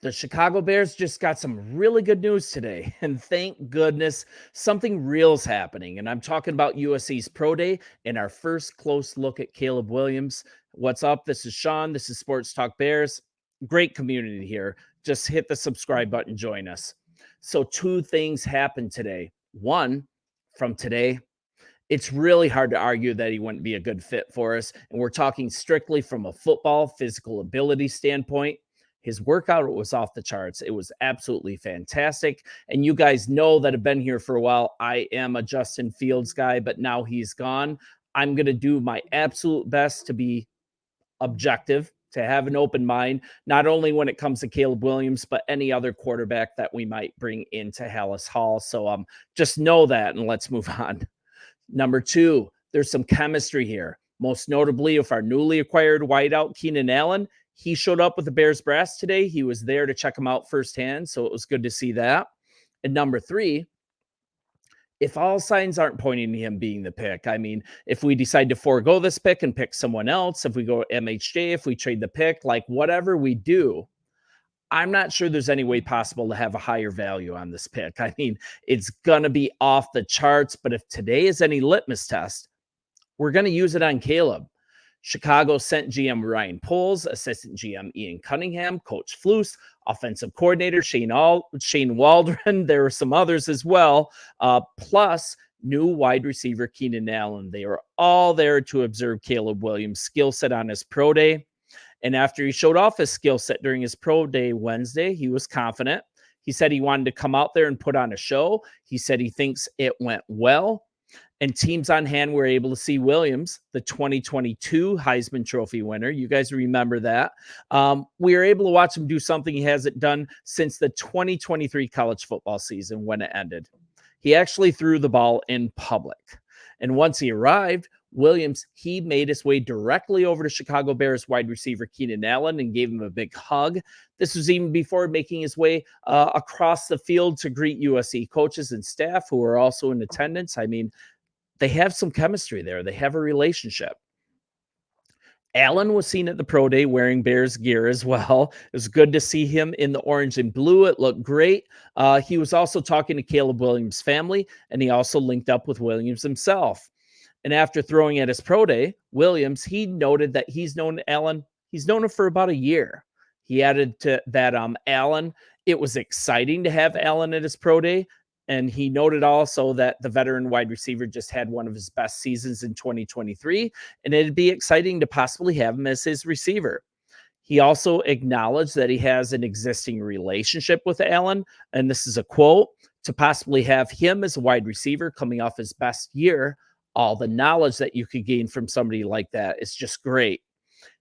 The Chicago Bears just got some really good news today, and thank goodness something real's happening. And I'm talking about USC's Pro Day and our first close look at Caleb Williams. What's up? This is Sean. This is Sports Talk Bears. Great community here. Just hit the subscribe button, join us. So, two things happened today. One, from today, it's really hard to argue that he wouldn't be a good fit for us. And we're talking strictly from a football physical ability standpoint. His workout was off the charts. It was absolutely fantastic. And you guys know that have been here for a while. I am a Justin Fields guy, but now he's gone. I'm going to do my absolute best to be objective, to have an open mind, not only when it comes to Caleb Williams, but any other quarterback that we might bring into Hallis Hall. So just know that, and let's move on. Number two, there's some chemistry here, most notably with our newly acquired wideout, Keenan Allen. He showed up with the Bears brass today. He was there to check him out firsthand, so it was good to see that. And number three, if all signs aren't pointing to him being the pick, I mean, if we decide to forego this pick and pick someone else, if we go MHJ, if we trade the pick, like whatever we do, I'm not sure there's any way possible to have a higher value on this pick. I mean, it's going to be off the charts, but if today is any litmus test, we're going to use it on Caleb. Chicago sent GM Ryan Poles, assistant GM Ian Cunningham, Coach Flus, offensive coordinator Shane Waldron. There were some others as well, plus new wide receiver Keenan Allen. They were all there to observe Caleb Williams' skill set on his pro day. And after he showed off his skill set during his pro day Wednesday, he was confident. He said he wanted to come out there and put on a show. He said he thinks it went well. And teams on hand were able to see Williams, the 2022 Heisman Trophy winner. You guys remember that. We were able to watch him do something he hasn't done since the 2023 college football season when it ended. He actually threw the ball in public. And once he arrived, Williams, he made his way directly over to Chicago Bears wide receiver Keenan Allen and gave him a big hug. This was even before making his way across the field to greet USC coaches and staff who were also in attendance. I mean, they have some chemistry there. They have a relationship. Allen was seen at the pro day wearing Bears gear as well. It was good to see him in the orange and blue. It looked great. He was also talking to Caleb Williams' family, and he also linked up with Williams himself. And after throwing at his pro day, Williams, he noted that he's known Allen. He's known him for about a year. He added to that Allen, it was exciting to have Allen at his pro day. And he noted also that the veteran wide receiver just had one of his best seasons in 2023, and it'd be exciting to possibly have him as his receiver. He also acknowledged that he has an existing relationship with Allen, and this is a quote, to possibly have him as a wide receiver coming off his best year. All the knowledge that you could gain from somebody like that is just great.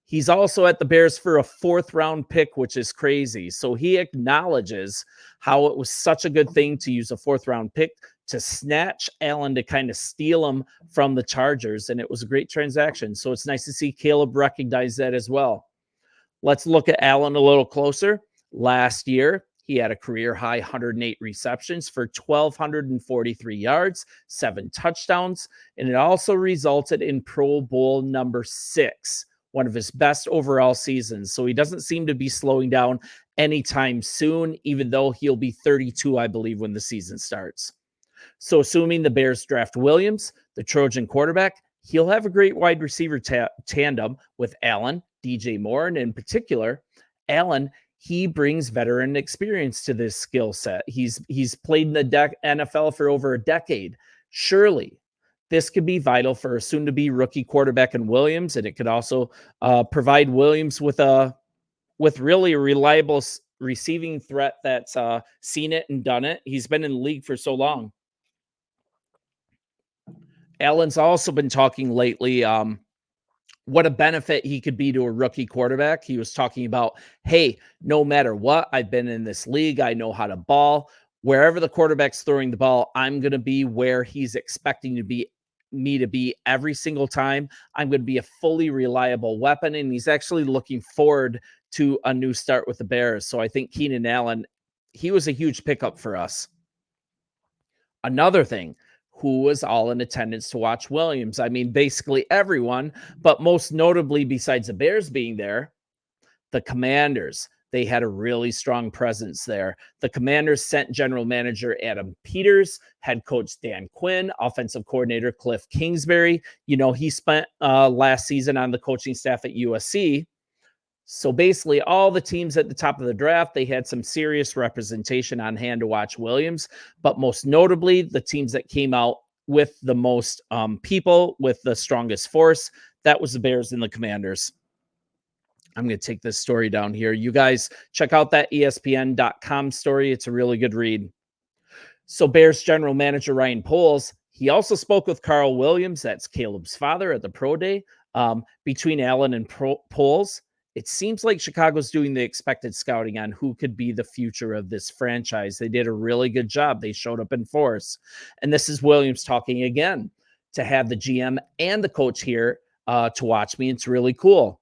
He's also at the Bears for a 4th round pick, which is crazy. So he acknowledges how it was such a good thing to use a 4th round pick to snatch Allen, to kind of steal him from the Chargers. And it was a great transaction. So it's nice to see Caleb recognize that as well. Let's look at Allen a little closer. Last year, he had a career high 108 receptions for 1,243 yards, 7 touchdowns, and it also resulted in Pro Bowl number 6. One of his best overall seasons. So he doesn't seem to be slowing down anytime soon, even though he'll be 32, I believe, when the season starts. So assuming the Bears draft Williams, the Trojan quarterback, he'll have a great wide receiver tandem with Allen, DJ Moore, and in particular, Allen, he brings veteran experience to this skill set. He's played in the NFL for over a decade. Surely, this could be vital for a soon-to-be rookie quarterback in Williams, and it could also provide Williams with really a reliable receiving threat that's seen it and done it. He's been in the league for so long. Allen's also been talking lately what a benefit he could be to a rookie quarterback. He was talking about, hey, no matter what, I've been in this league. I know how to ball. Wherever the quarterback's throwing the ball, I'm going to be where he's expecting me to be every single time. I'm going to be a fully reliable weapon, and he's actually looking forward to a new start with the Bears. So I think Keenan Allen, he was a huge pickup for us. Another thing, who was all in attendance to watch Williams? I mean, basically everyone, but most notably besides the Bears being there, the Commanders. They had a really strong presence there. The Commanders sent general manager Adam Peters, head coach Dan Quinn, offensive coordinator Cliff Kingsbury. He spent last season on the coaching staff at USC. So basically, all the teams at the top of the draft, they had some serious representation on hand to watch Williams. But most notably, the teams that came out with the most people, with the strongest force, that was the Bears and the Commanders. I'm going to take this story down here. You guys check out that ESPN.com story. It's a really good read. So Bears general manager Ryan Poles, he also spoke with Carl Williams, that's Caleb's father, at the pro day. Between Allen and Poles, it seems like Chicago's doing the expected scouting on who could be the future of this franchise. They did a really good job. They showed up in force. And this is Williams talking again. To have the GM and the coach here to watch me, it's really cool.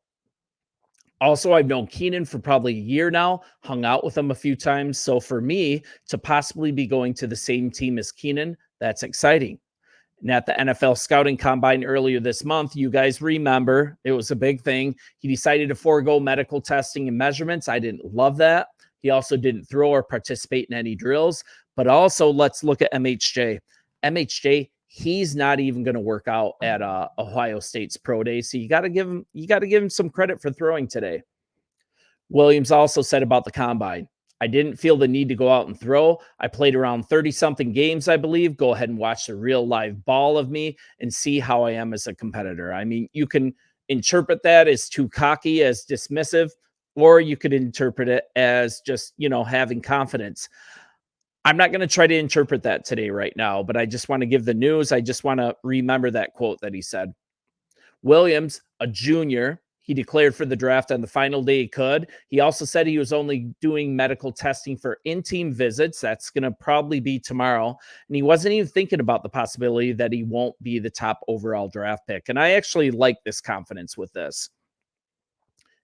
Also, I've known Keenan for probably a year now, hung out with him a few times. So for me to possibly be going to the same team as Keenan, that's exciting. And at the NFL Scouting Combine earlier this month, you guys remember, it was a big thing. He decided to forego medical testing and measurements. I didn't love that. He also didn't throw or participate in any drills. But also, let's look at MHJ. MHJ, he's not even going to work out at Ohio State's pro day. So you got to give him some credit for throwing today. Williams also said about the combine, I didn't feel the need to go out and throw. I played around 30-something games, I believe. Go ahead and watch the real live ball of me and see how I am as a competitor. I mean, you can interpret that as too cocky, as dismissive, or you could interpret it as just, having confidence. I'm not going to try to interpret that today right now, but I just want to give the news. I just want to remember that quote that he said. Williams, a junior, he declared for the draft on the final day he could. He also said he was only doing medical testing for in-team visits. That's going to probably be tomorrow. And he wasn't even thinking about the possibility that he won't be the top overall draft pick. And I actually like this confidence with this.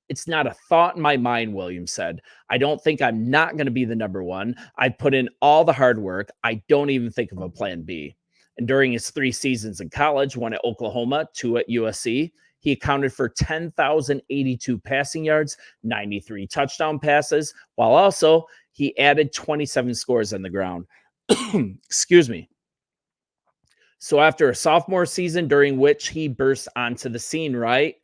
It's not a thought in my mind, Williams said. I don't think I'm not going to be the number one. I put in all the hard work. I don't even think of a plan B. And during his 3 seasons in college, 1 at Oklahoma, 2 at USC, he accounted for 10,082 passing yards, 93 touchdown passes, while also he added 27 scores on the ground. Excuse me. So after a sophomore season during which he burst onto the scene, right?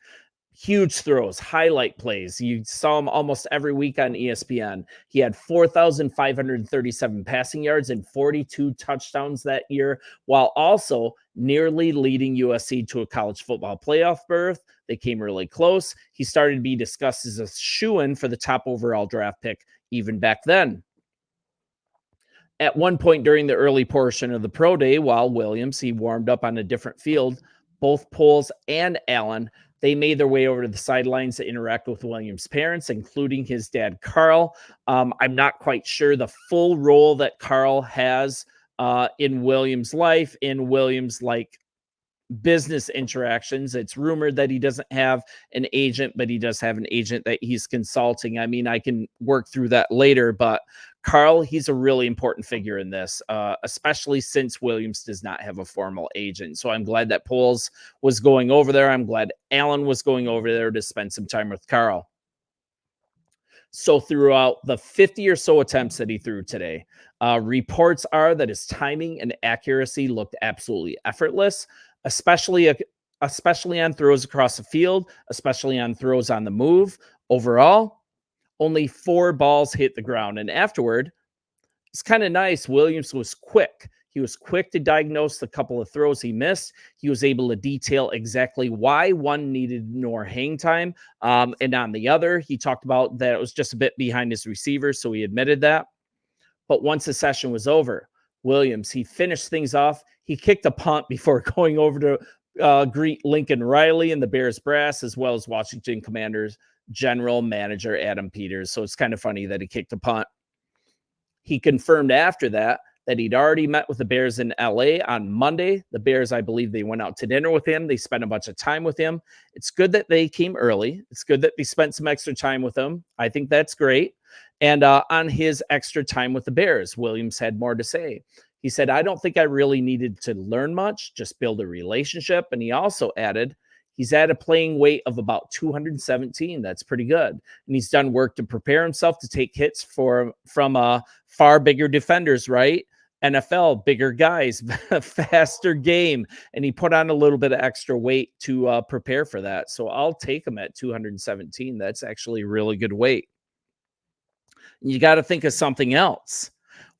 Huge throws, highlight plays. You saw him almost every week on ESPN. He had 4,537 passing yards and 42 touchdowns that year, while also nearly leading USC to a college football playoff berth. They came really close. He started to be discussed as a shoo-in for the top overall draft pick even back then. At one point during the early portion of the pro day, while Williams, he warmed up on a different field, both Poles and Allen, they made their way over to the sidelines to interact with Williams' parents, including his dad, Carl. I'm not quite sure the full role that Carl has in Williams' life, in Williams' business interactions. It's rumored that he doesn't have an agent, but he does have an agent that he's consulting. I mean, I can work through that later, but Carl, he's a really important figure in this, especially since Williams does not have a formal agent. So I'm glad that Poles was going over there. I'm glad Allen was going over there to spend some time with Carl. So throughout the 50 or so attempts that he threw today, reports are that his timing and accuracy looked absolutely effortless, especially on throws across the field, especially on throws on the move. Overall, only 4 balls hit the ground. And afterward, it's kind of nice. Williams was quick. He was quick to diagnose the couple of throws he missed. He was able to detail exactly why one needed more hang time. And on the other, he talked about that it was just a bit behind his receiver, so he admitted that. But once the session was over, Williams, he finished things off. He kicked a punt before going over to greet Lincoln Riley and the Bears brass, as well as Washington Commanders general manager Adam Peters. So it's kind of funny that he kicked a punt. He confirmed after that he'd already met with the Bears in LA on Monday. The Bears, I believe, they went out to dinner with him. They spent a bunch of time with him. It's good that they came early. It's good that they spent some extra time with him. I think that's great. And on his extra time with the Bears, Williams had more to say. He said, I don't think I really needed to learn much, just build a relationship. And he also added, He's at a playing weight of about 217. That's pretty good. And he's done work to prepare himself to take hits from far bigger defenders, right? NFL, bigger guys, faster game. And he put on a little bit of extra weight to prepare for that. So I'll take him at 217. That's actually really good weight. You got to think of something else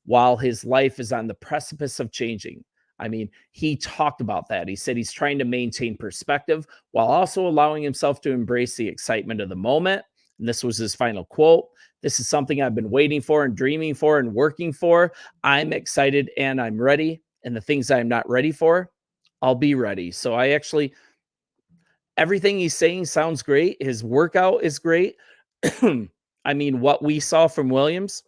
while his life is on the precipice of changing. I mean, he talked about that. He said he's trying to maintain perspective while also allowing himself to embrace the excitement of the moment. And this was his final quote. This is something I've been waiting for and dreaming for and working for. I'm excited and I'm ready. And the things I'm not ready for, I'll be ready. So I actually, everything he's saying sounds great. His workout is great. I mean, what we saw from Williams,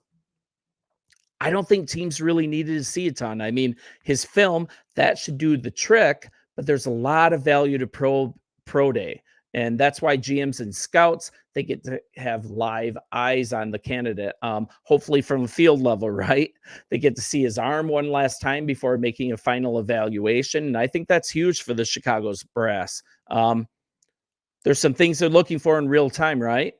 I don't think teams really needed to see a ton. I mean, his film, that should do the trick, but there's a lot of value to pro day. And that's why GMs and scouts, they get to have live eyes on the candidate, hopefully from a field level, right? They get to see his arm one last time before making a final evaluation. And I think that's huge for the Chicago's brass. There's some things they're looking for in real time, right?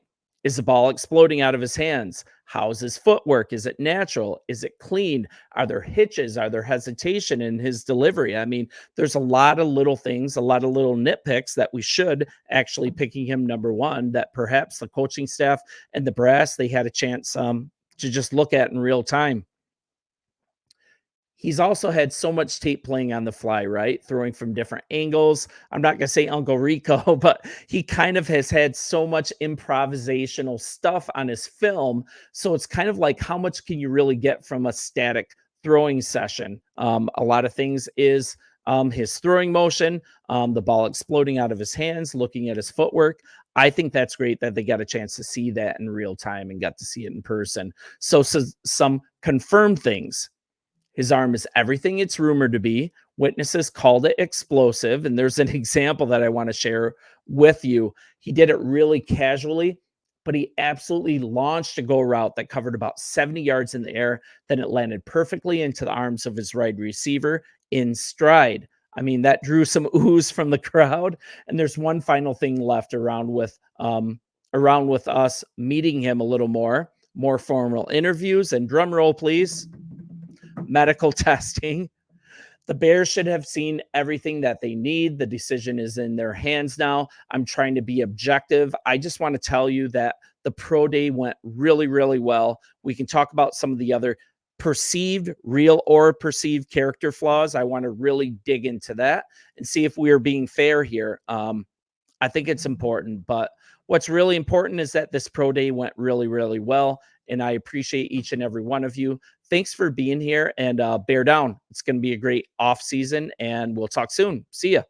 Is the ball exploding out of his hands? How's his footwork? Is it natural? Is it clean? Are there hitches? Are there hesitation in his delivery? I mean, there's a lot of little things, a lot of little nitpicks that we should actually picking him number one that perhaps the coaching staff and the brass, they had a chance to just look at in real time. He's also had so much tape playing on the fly, right? Throwing from different angles. I'm not going to say Uncle Rico, but he kind of has had so much improvisational stuff on his film. So it's kind of like, how much can you really get from a static throwing session? A lot of things is his throwing motion, the ball exploding out of his hands, looking at his footwork. I think that's great that they got a chance to see that in real time and got to see it in person. So some confirmed things. His arm is everything it's rumored to be. Witnesses called it explosive. And there's an example that I want to share with you. He did it really casually, but he absolutely launched a go route that covered about 70 yards in the air. Then it landed perfectly into the arms of his right receiver in stride. I mean, that drew some oohs from the crowd. And there's one final thing left around with us meeting him a little more formal interviews, and drum roll, please, medical testing. The Bears should have seen everything that they need. The decision is in their hands now. I'm trying to be objective. I just want to tell you that the pro day went really, really well. We can talk about some of the other perceived, real or perceived character flaws. I want to really dig into that and see if we are being fair here. I think it's important, but what's really important is that this pro day went really, really well. And I appreciate each and every one of you. Thanks for being here, and bear down. It's going to be a great off season, and we'll talk soon. See ya.